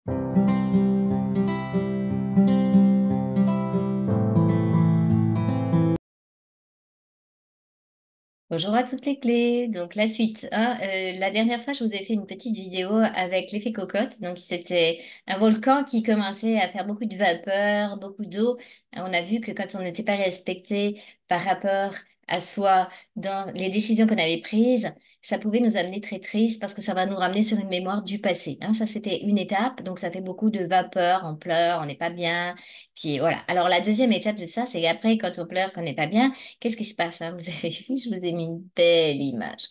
Bonjour à toutes les clés. Donc la suite, hein. La dernière fois, je vous ai fait une petite vidéo avec l'effet cocotte. Donc c'était un volcan qui commençait à faire beaucoup de vapeur, beaucoup d'eau. On a vu que quand on n'était pas respecté par rapport à soi dans les décisions qu'on avait prises, ça pouvait nous amener très triste parce que ça va nous ramener sur une mémoire du passé, hein. Ça, c'était une étape. Donc ça fait beaucoup de vapeur, on pleure, on n'est pas bien. Puis voilà. Alors la deuxième étape de ça, c'est qu'après, quand on pleure, qu'on n'est pas bien, qu'est-ce qui se passe, hein? Vous avez vu, je vous ai mis une belle image.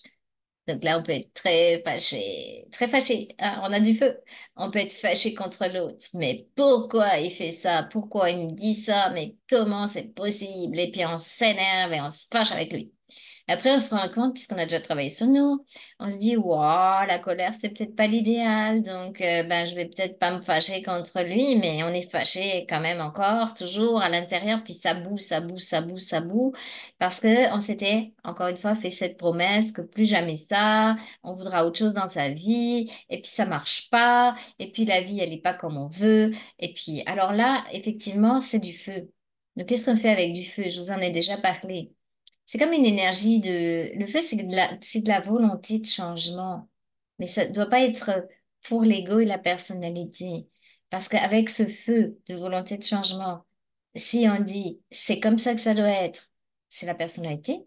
Donc là, on peut être très fâché, très fâché, hein, on a du feu. On peut être fâché contre l'autre. Mais pourquoi il fait ça? Pourquoi il me dit ça? Mais comment c'est possible? Et puis on s'énerve et on se fâche avec lui. Après, on se rend compte, puisqu'on a déjà travaillé sur nous, on se dit, waouh, la colère, c'est peut-être pas l'idéal, donc ben, je vais peut-être pas me fâcher contre lui, mais on est fâché quand même encore, toujours à l'intérieur, puis ça boue, ça boue, ça boue, ça boue, parce que on s'était, encore une fois, fait cette promesse que plus jamais ça, on voudra autre chose dans sa vie, et puis ça marche pas, et puis la vie, elle est pas comme on veut, et puis, alors là, effectivement, c'est du feu. Donc, qu'est-ce qu'on fait avec du feu? Je vous en ai déjà parlé. C'est comme une énergie de... Le feu, c'est de la volonté de changement. Mais ça ne doit pas être pour l'ego et la personnalité. Parce qu'avec ce feu de volonté de changement, si on dit c'est comme ça que ça doit être, c'est la personnalité.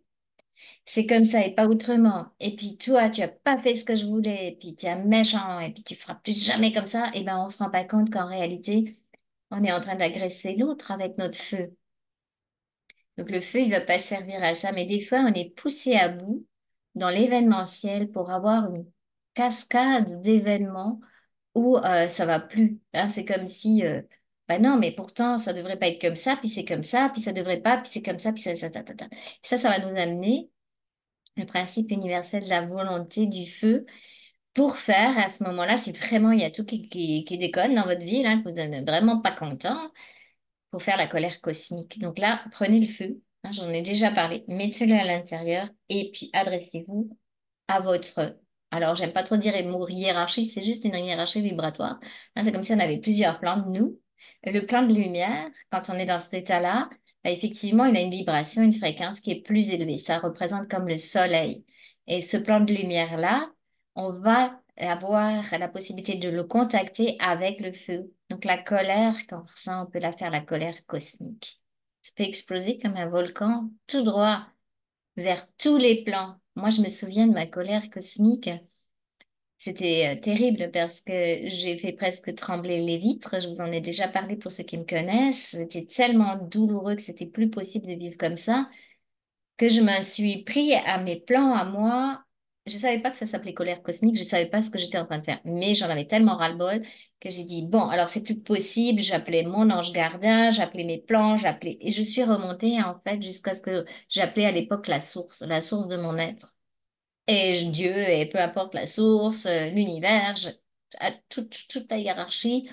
C'est comme ça et pas autrement. Et puis toi, tu n'as pas fait ce que je voulais, et puis tu es un méchant, et puis tu feras plus jamais comme ça, et ben on se rend pas compte qu'en réalité, on est en train d'agresser l'autre avec notre feu. Donc le feu, il va pas servir à ça, mais des fois, on est poussé à bout dans l'événementiel pour avoir une cascade d'événements où ça va plus, hein. C'est comme si, bah non, mais pourtant, ça devrait pas être comme ça, puis c'est comme ça, puis ça devrait pas, puis c'est comme ça, puis ça. Ça va nous amener le principe universel de la volonté du feu pour faire à ce moment-là, si vraiment il y a tout qui déconne dans votre vie, là, que vous n'êtes vraiment pas content, pour faire la colère cosmique. Donc là, prenez le feu, hein, j'en ai déjà parlé, mettez-le à l'intérieur et puis adressez-vous à votre... Alors, j'aime pas trop dire mot hiérarchique, c'est juste une hiérarchie vibratoire. Hein, c'est comme si on avait plusieurs plans de nous. Le plan de lumière, quand on est dans cet état-là, bah, effectivement, il a une vibration, une fréquence qui est plus élevée. Ça représente comme le soleil. Et ce plan de lumière-là, on va avoir la possibilité de le contacter avec le feu. Donc la colère qu'on ressent, on peut la faire la colère cosmique. Ça peut exploser comme un volcan tout droit vers tous les plans. Moi, je me souviens de ma colère cosmique. C'était terrible parce que j'ai fait presque trembler les vitres. Je vous en ai déjà parlé pour ceux qui me connaissent. C'était tellement douloureux que c'était plus possible de vivre comme ça que je me suis pris à mes plans, à moi. Je savais pas que ça s'appelait colère cosmique, je savais pas ce que j'étais en train de faire, mais j'en avais tellement ras-le-bol que j'ai dit, bon, alors c'est plus possible, j'appelais mon ange gardien, j'appelais mes plans, j'appelais, et je suis remontée en fait jusqu'à ce que j'appelais à l'époque la source de mon être. Et Dieu, et peu importe la source, l'univers, à toute la hiérarchie,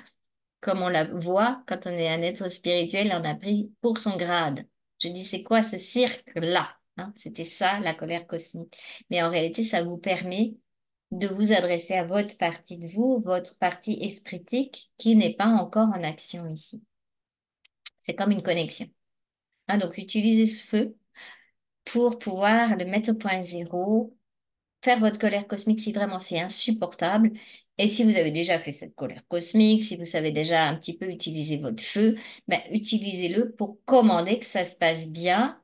comme on la voit quand on est un être spirituel, on a pris pour son grade. Je dis, c'est quoi ce cirque-là? Hein, c'était ça, la colère cosmique. Mais en réalité, ça vous permet de vous adresser à votre partie de vous, votre partie espritique qui n'est pas encore en action ici. C'est comme une connexion. Hein, donc, utilisez ce feu pour pouvoir le mettre au point zéro, faire votre colère cosmique si vraiment c'est insupportable. Et si vous avez déjà fait cette colère cosmique, si vous savez déjà un petit peu utiliser votre feu, ben, utilisez-le pour commander que ça se passe bien,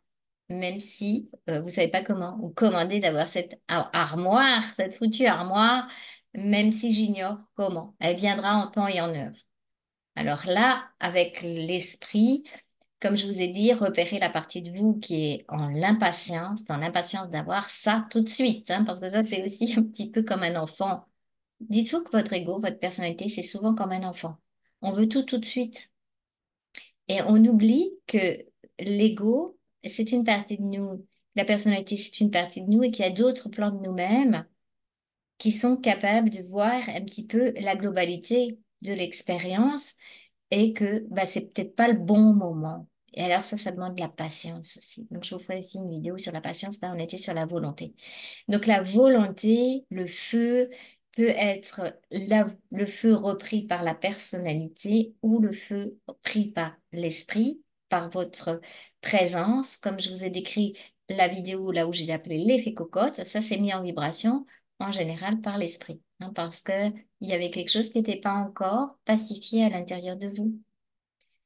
même si vous savez pas comment. Ou commander d'avoir cette armoire, cette foutue armoire, même si j'ignore comment. Elle viendra en temps et en heure. Alors là, avec l'esprit, comme je vous ai dit, repérez la partie de vous qui est en l'impatience, dans l'impatience d'avoir ça tout de suite, hein, parce que ça, c'est aussi un petit peu comme un enfant. Dites-vous que votre ego, votre personnalité, c'est souvent comme un enfant. On veut tout tout de suite. Et on oublie que l'ego, c'est une partie de nous. La personnalité, c'est une partie de nous et qu'il y a d'autres plans de nous-mêmes qui sont capables de voir un petit peu la globalité de l'expérience et que bah, c'est peut-être pas le bon moment. Et alors ça demande de la patience aussi. Donc je vous ferai aussi une vidéo sur la patience. Là, on était sur la volonté. Donc la volonté, le feu peut être le feu repris par la personnalité ou le feu pris par l'esprit, par votre présence. Comme je vous ai décrit la vidéo là où j'ai appelé l'effet cocotte, ça s'est mis en vibration en général par l'esprit, hein, parce qu'il y avait quelque chose qui n'était pas encore pacifié à l'intérieur de vous.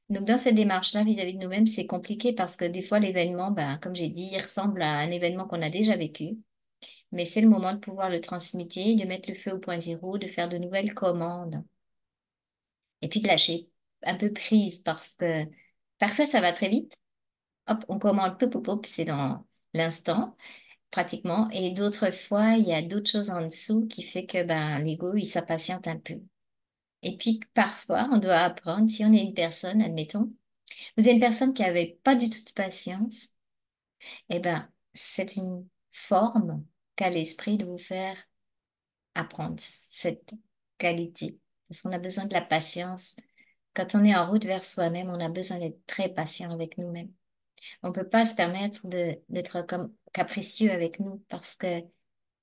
Donc, dans cette démarche-là, vis-à-vis de nous-mêmes, c'est compliqué parce que des fois, l'événement, ben, comme j'ai dit, il ressemble à un événement qu'on a déjà vécu. Mais c'est le moment de pouvoir le transmuter, de mettre le feu au point zéro, de faire de nouvelles commandes. Et puis de lâcher un peu prise parce que parfois, ça va très vite. Hop, on commande, pop, pop, pop, c'est dans l'instant, pratiquement. Et d'autres fois, il y a d'autres choses en dessous qui fait que ben, l'ego, il s'impatiente un peu. Et puis, parfois, on doit apprendre, si on est une personne, admettons, vous êtes une personne qui n'avait pas du tout de patience, eh ben, c'est une forme qu'a l'esprit de vous faire apprendre cette qualité. Parce qu'on a besoin de la patience. Quand on est en route vers soi-même, on a besoin d'être très patient avec nous-mêmes. On ne peut pas se permettre d'être comme capricieux avec nous parce que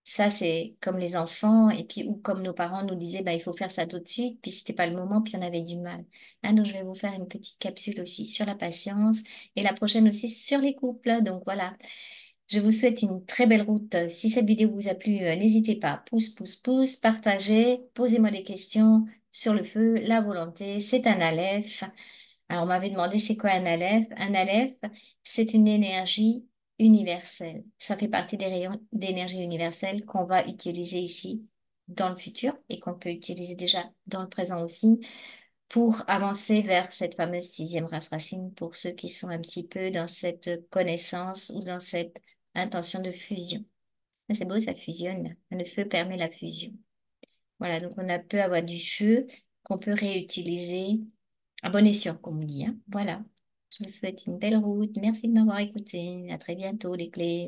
ça, c'est comme les enfants et puis ou comme nos parents nous disaient, bah, il faut faire ça tout de suite, puis c'était pas le moment, puis on avait du mal. Ah, donc, je vais vous faire une petite capsule aussi sur la patience et la prochaine aussi sur les couples. Donc voilà, je vous souhaite une très belle route. Si cette vidéo vous a plu, n'hésitez pas, pouce, pouce, pouce, partagez, posez-moi des questions sur le feu, la volonté, c'est un Aleph. Alors, on m'avait demandé c'est quoi un Aleph? Un Aleph, c'est une énergie universelle. Ça fait partie des rayons d'énergie universelle qu'on va utiliser ici dans le futur et qu'on peut utiliser déjà dans le présent aussi pour avancer vers cette fameuse sixième race racine pour ceux qui sont un petit peu dans cette connaissance ou dans cette intention de fusion. C'est beau, ça fusionne. Le feu permet la fusion. Voilà, donc peut avoir du feu qu'on peut réutiliser à bon escient, comme on dit, hein. Voilà. Je vous souhaite une belle route. Merci de m'avoir écouté. À très bientôt, les clés.